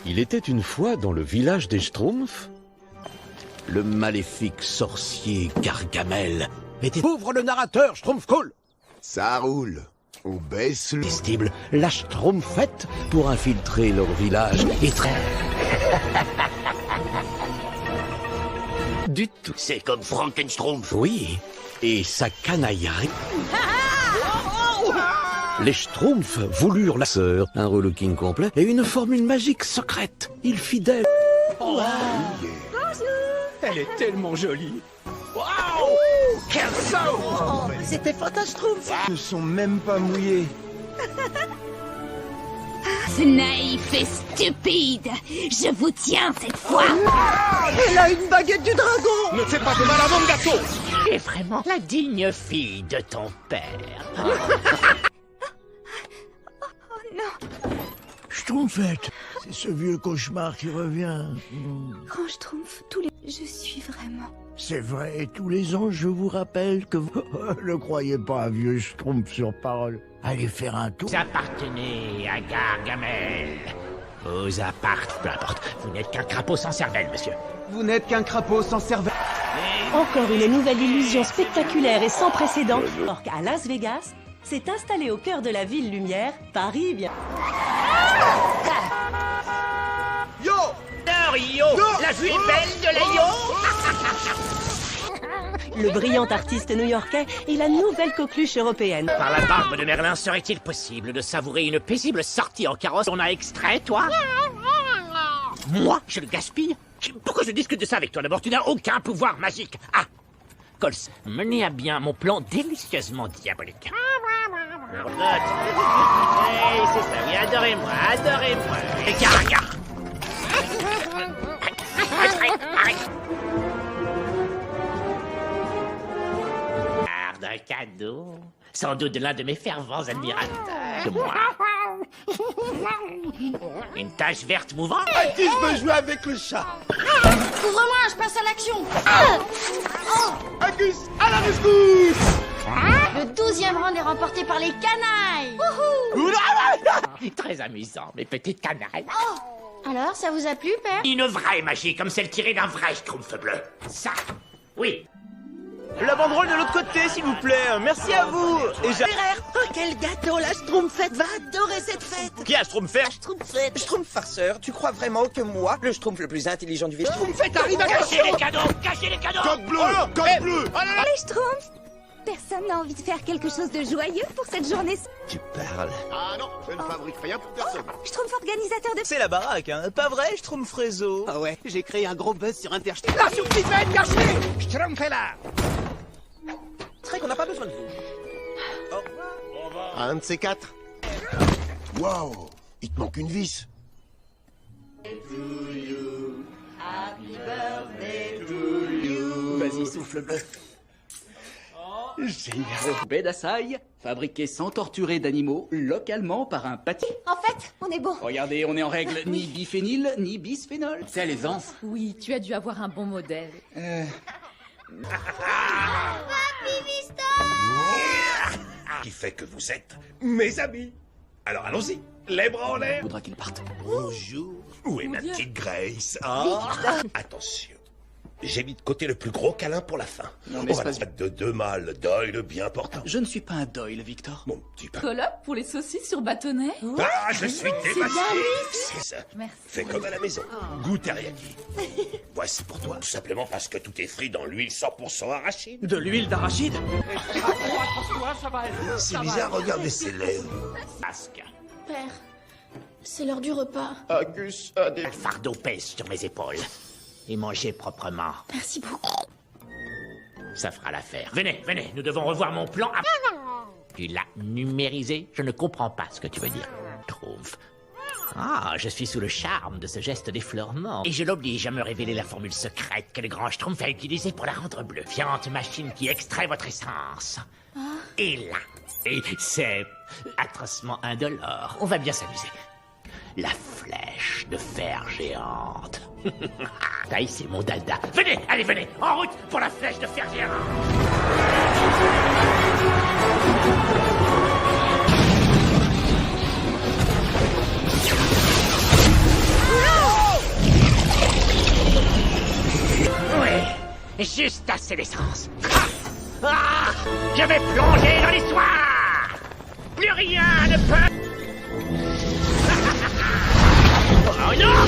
Il était une fois dans le village des Schtroumpfs. Le maléfique sorcier Gargamel était... Ouvre le narrateur, Schtroumpfkohl! Ça roule. On baisse le... Irrésistible, la Schtroumpfette pour infiltrer leur village et très... du tout. C'est comme Frankenstrumpf. Oui, et sa canaillerie. Les Schtroumpfs voulurent la sœur, un relooking complet et une formule magique secrète. Il fidèle. Elle est tellement jolie. Quel saut! C'était fantastromphe. Ils ne sont même pas mouillés. C'est naïf et stupide. Je vous tiens cette fois. Elle a une baguette du dragon. Ne fais pas de mal à mon gâteau! Tu es vraiment la digne fille de ton père. Oh non. Schtroumpfette, c'est ce vieux cauchemar qui revient. Grand Schtroumpf, tous les... Je suis vraiment... C'est vrai, tous les ans, je vous rappelle que vous... ne croyez pas un vieux Schtroumpf sur parole. Allez faire un tour. Vous appartenez à Gargamel. Peu importe. Vous n'êtes qu'un crapaud sans cervelle, monsieur. Vous n'êtes qu'un crapaud sans cervelle. Encore une nouvelle illusion spectaculaire et sans précédent. Or qu'à Las Vegas, s'est installé au cœur de la ville lumière, Paris bien. Yo! Yo, la vue est belle de la yo. Le brillant artiste new-yorkais est la nouvelle coqueluche européenne. Par la barbe de Merlin, serait-il possible de savourer une paisible sortie en carrosse? On a extrait, toi? Moi, je le gaspille? Pourquoi je discute de ça avec toi? D'abord, tu n'as aucun pouvoir magique. Ah, Cols, menez à bien mon plan délicieusement diabolique. Hey, c'est ça, oui, adorez-moi. Et Caraca. Arrête. Un cadeau. Sans doute de l'un de mes fervents admirateurs. De moi. Une tache verte mouvante. Qui veut jouer avec le chat? Ouvre-moi, je passe à l'action. Agus, à la rescousse! Le 12e round est remporté par les canailles. Très amusant, mes petites canailles. Alors, ça vous a plu, père? Une vraie magie, comme celle tirée d'un vrai schtroumpf bleu. Ça, oui. La banderole de l'autre côté, s'il vous plaît. Merci à vous. Et Oh, quel gâteau. La Schtroumpfette va adorer cette fête. Qui a Schtroumpfette? Schtroumpfette. Schtroumpf farceur, tu crois vraiment que moi, le Schtroumpf le plus intelligent du village... Schtroumpfette arrive à Cachez les cadeaux. Code bleu! Code bleu! Les Schtroumpfs, personne n'a envie de faire quelque chose de joyeux pour cette journée. Tu parles. Ah non, je ne fabrique rien pour personne. Schtroumpf organisateur de... C'est la baraque, hein. Pas vrai, Schtroumpf réseau? Ah ouais, j'ai créé un gros buzz sur Internet. La surprise va être cachée! Schtroumpf est là! C'est vrai qu'on n'a pas besoin de vous. Un de ces quatre. Waouh! Il te manque une vis. Vas-y, souffle bleu. Génial. Bédassaille, fabriqué sans torturer d'animaux, localement par un pâtis. En fait, on est bon. Regardez, on est en règle, ni biphényle, ni bisphénol. C'est les enfants. Oui, tu as dû avoir un bon modèle. Qui fait que vous êtes mes amis. Alors allons-y, les bras en l'air. Faudra qu'il parte. Bonjour. Où est ma petite Grace? Ah, attention. J'ai mis de côté le plus gros câlin pour la fin. Non, On mais va c'est la mettre de deux mâles, Doyle bien portant. Je ne suis pas un Doyle, Victor. Mon petit pain. Colloque pour les saucisses sur bâtonnet. Ah, je suis dévasté. C'est ça. Merci. Fais comme à la maison. Goût teriyaki. Voici pour toi. Tout simplement parce que tout est frit dans l'huile 100% arachide. De l'huile d'arachide? C'est bizarre, regardez ses lèvres. Masque. Père, c'est l'heure du repas. Agus a des... Un fardeau pèse sur mes épaules. Et mangez proprement. Merci beaucoup. Ça fera l'affaire. Venez, nous devons revoir mon plan. Tu l'as numérisé? Je ne comprends pas ce que tu veux dire. Trouve. Ah, je suis sous le charme de ce geste d'effleurement. Et je l'oblige à me révéler la formule secrète que le grand Schtroumpf a utilisée pour la rendre bleue. Fiante machine qui extrait votre essence. Et là, et c'est atrocement indolore. On va bien s'amuser. La flèche de fer géante. Taille, c'est mon dada. Venez, allez, venez, en route pour la flèche de fer géante. Ah Juste assez d'essence. Ah, je vais plonger dans l'histoire. Plus rien ne peut... Oh non!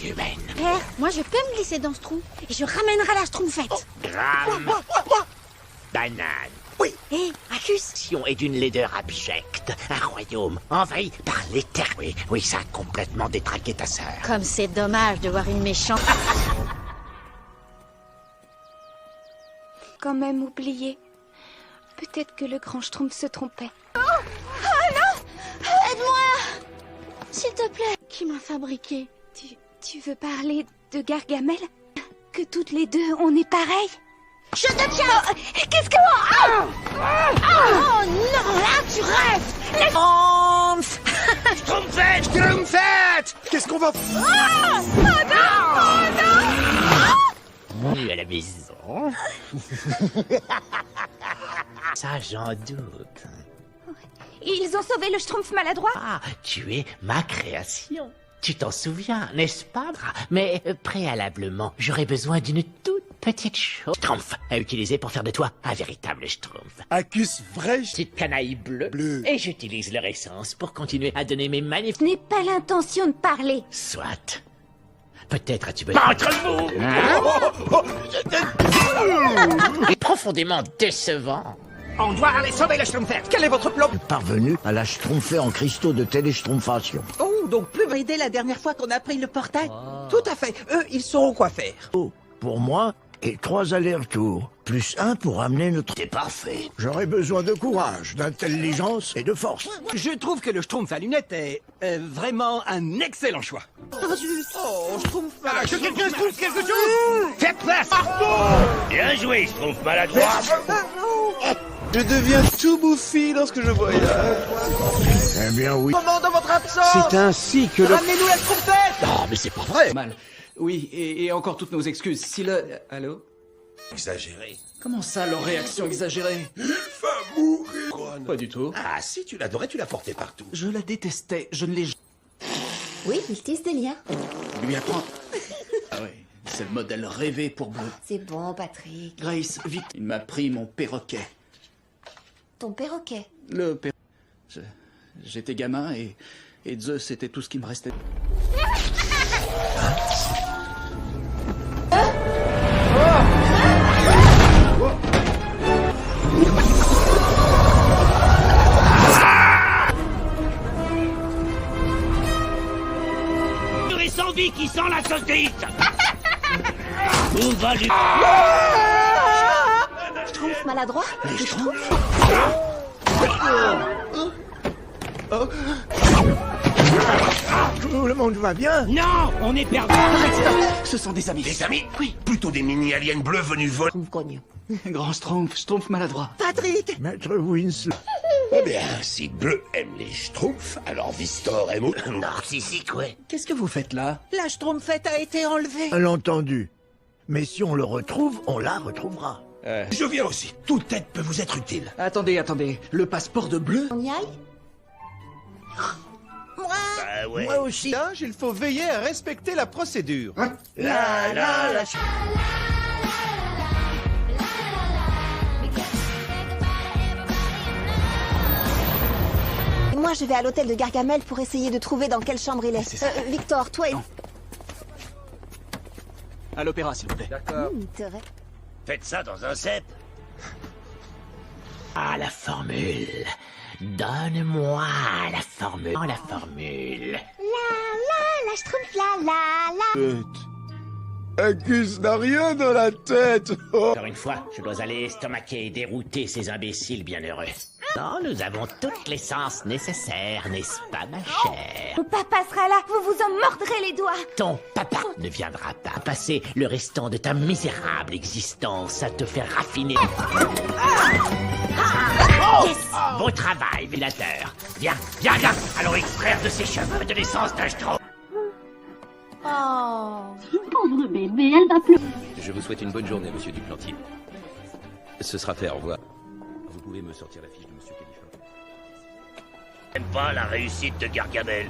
Humaine. Père, moi je peux me glisser dans ce trou et je ramènerai la schtroumpfette. Gramme. Banane. Oui. Hé, Accus. Sion est d'une laideur abjecte. Un royaume envahi par les terres. Oui, ça a complètement détraqué ta sœur. Comme c'est dommage de voir une méchante. Quand même oublié. Peut-être que le grand schtroumpf se trompait. Oh non! Aide-moi! S'il te plaît. Qui m'a fabriqué? Tu veux parler de Gargamel? Que toutes les deux, on est pareil? Je te tiens! Qu'est-ce que... Oh non, là tu rêves! Les Schtroumpf! Schtroumpfette! Schtroumpfette! Qu'est-ce qu'on va... Oh non! Bienvenue à la maison. Ça, j'en doute. Ils ont sauvé le Schtroumpf maladroit? Ah, tu es ma création. Tu t'en souviens, n'est-ce pas? Mais préalablement, j'aurais besoin d'une toute petite chose. Schtroumpf à utiliser pour faire de toi un véritable Schtroumpf. Accus vrai... Petite canaille bleue. Et j'utilise leur essence pour continuer à donner mes magnifiques... Je n'ai pas l'intention de parler. Soit. Peut-être as-tu besoin... Entre vous Et profondément décevant. On doit aller sauver le Schtroumpfette. Quel est votre plan? Parvenu à la schtroumpfer en cristaux de téléschtroumpfation. Oh, donc plus aidé la dernière fois qu'on a pris le portail? Tout à fait. Eux, ils sauront quoi faire. Oh, pour moi, et 3 allers-retours. Plus 1 pour amener notre... C'est parfait. J'aurais besoin de courage, d'intelligence et de force. Je trouve que le Schtroumpf à lunettes est vraiment un excellent choix. Oh, Schtroumpf malade. Que quelqu'un trouve quelque chose? Faites place! Bien joué, Schtroumpf maladroit! Je deviens tout bouffi lorsque je voyage. Eh bien oui. Comment dans votre absence? C'est ainsi que le... Ramenez-nous la Schtroumpfette! Oh, mais c'est pas vrai. Mal. Oui, et encore toutes nos excuses. Si le... Allô? Exagéré. Comment ça, leur réaction exagérée? Il va mourir. Pas du tout. Ah, si tu l'adorais, tu la portais partout. Je la détestais, je ne l'ai... Oui, il tisse des liens. Lui apprends. Ah oui, c'est le modèle rêvé pour Bleu. C'est bon, Patrick. Grace, vite. Il m'a pris mon perroquet. Ton perroquet. Le perroquet. J'étais gamin et Zeus, c'était tout ce qui me restait. Sans vie qui sent la saucisse. Où va lui... Schtroumpf maladroit? Le Schtroumpf? Tout le monde va bien? Non, on est perdu. Ce sont des amis. Des amis? Oui. Plutôt des mini-aliens bleus venus voler. Grand Schtroumpf maladroit. Patrick! Maître Winslow. Eh bien, si Bleu aime les Schtroumpfs, alors Vistor aime... Narcissique, ouais. Qu'est-ce que vous faites là? La Schtroumpfette a été enlevée. Mal entendu. Mais si on le retrouve, on la retrouvera. Je viens aussi. Toute aide peut vous être utile. Attendez. Le passeport de Bleu? On y aille? Bah ouais. Moi aussi. Il faut veiller à respecter la procédure. Moi, je vais à l'hôtel de Gargamel pour essayer de trouver dans quelle chambre il est. Victor, toi et... À l'opéra, s'il vous plaît. D'accord. Faites ça dans un cep. Ah, la formule. Donne-moi la formule. La formule. La Schtroumpf, la. Accus n'a rien dans la tête. Encore une fois, je dois aller estomaquer et dérouter ces imbéciles bienheureux. Non, nous avons toute l'essence nécessaire, n'est-ce pas, ma chère? Mon papa sera là, vous vous en mordrez les doigts. Ton papa ne viendra pas passer le restant de ta misérable existence à te faire raffiner. Yes! Beau travail, Villateur. Viens. Allons extraire de ses cheveux de l'essence d'un Schtroumpf. Oh. Pauvre bébé, elle va pleurer. Je vous souhaite une bonne journée, monsieur Duplantier. Ce sera fait, au revoir. Vous pouvez me sortir la fiche de monsieur Califa. J'aime pas la réussite de Gargamel.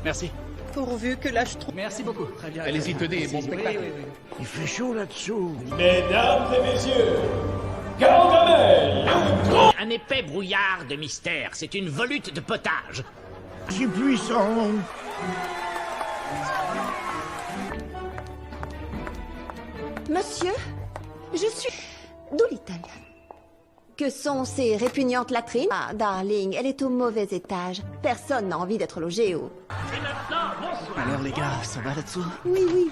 Merci. Pourvu que la Schtroumpf... Merci beaucoup. Très bien. Allez-y, tenez, bon spectacle. Il fait chaud là-dessous. Mesdames et messieurs, Gargamel, Un épais brouillard de mystère, c'est une volute de potage. Je suis puissant. Monsieur, je suis Doolittle. Que sont ces répugnantes latrines? Ah, darling, elle est au mauvais étage. Personne n'a envie d'être logé au... Alors les gars, ça va là-dessous? Oui, oui.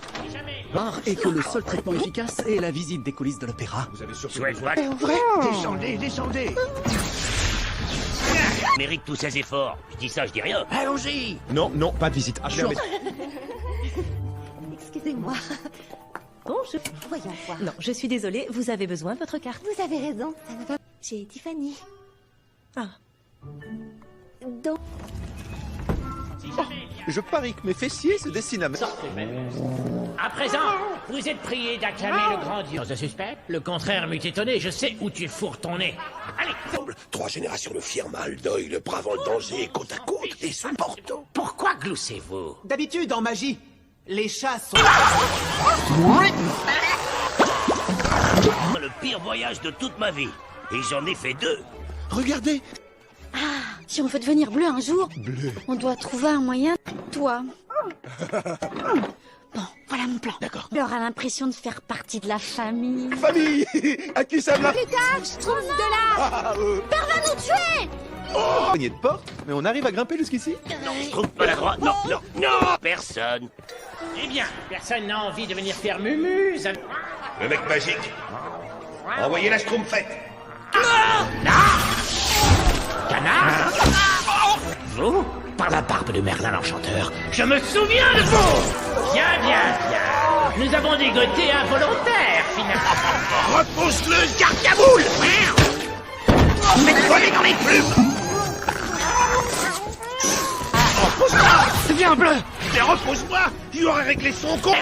Rare est que le seul traitement efficace est la visite des coulisses de l'opéra. Vous avez surtout Souhaite besoin... Descendez, descendez. Mérite tous ses efforts. Je dis ça, je dis rien. Allons-y. Non, non, pas de visite. Excusez-moi. Bonjour. Voyons voir. Non, je suis désolée, vous avez besoin de votre carte. Vous avez raison, ça ne va pas. J'ai Tiffany. Ah. Donc... Je parie que mes fessiers se dessinent à... À présent, vous êtes priés d'acclamer le grand dieu. Sans suspect, le contraire m'eût étonné, je sais où tu fourres ton nez. Allez. 3 générations de Firmal, Doyle, bravant le danger, côte à côte, et sous portant. Pourquoi gloussez-vous? D'habitude, en magie, les chats sont... Le pire voyage de toute ma vie. Et j'en ai fait 2. Regardez. Ah, si on veut devenir bleu un jour, on doit trouver un moyen. Toi. Bon, voilà mon plan. D'accord. Il aura l'impression de faire partie de la famille. Famille. À qui ça va? Putain, je trouve de là. Père va nous tuer. Poignée de porte, mais on arrive à grimper jusqu'ici? Je trouve pas la droite. Non, non, non. Personne. Eh bien, personne n'a envie de venir faire mumuse. Le mec magique. Envoyez la Schtroumpfette. Canard? Vous? Par la barbe de Merlin l'Enchanteur, je me souviens de vous! Bien, bien, bien. Nous avons dégoté involontaire, finalement. Repousse-le, Gargamoule. Mets-toi dans les plumes. Repousse-moi. Viens, bleu! Mais repousse-moi. Il aurait réglé son compte.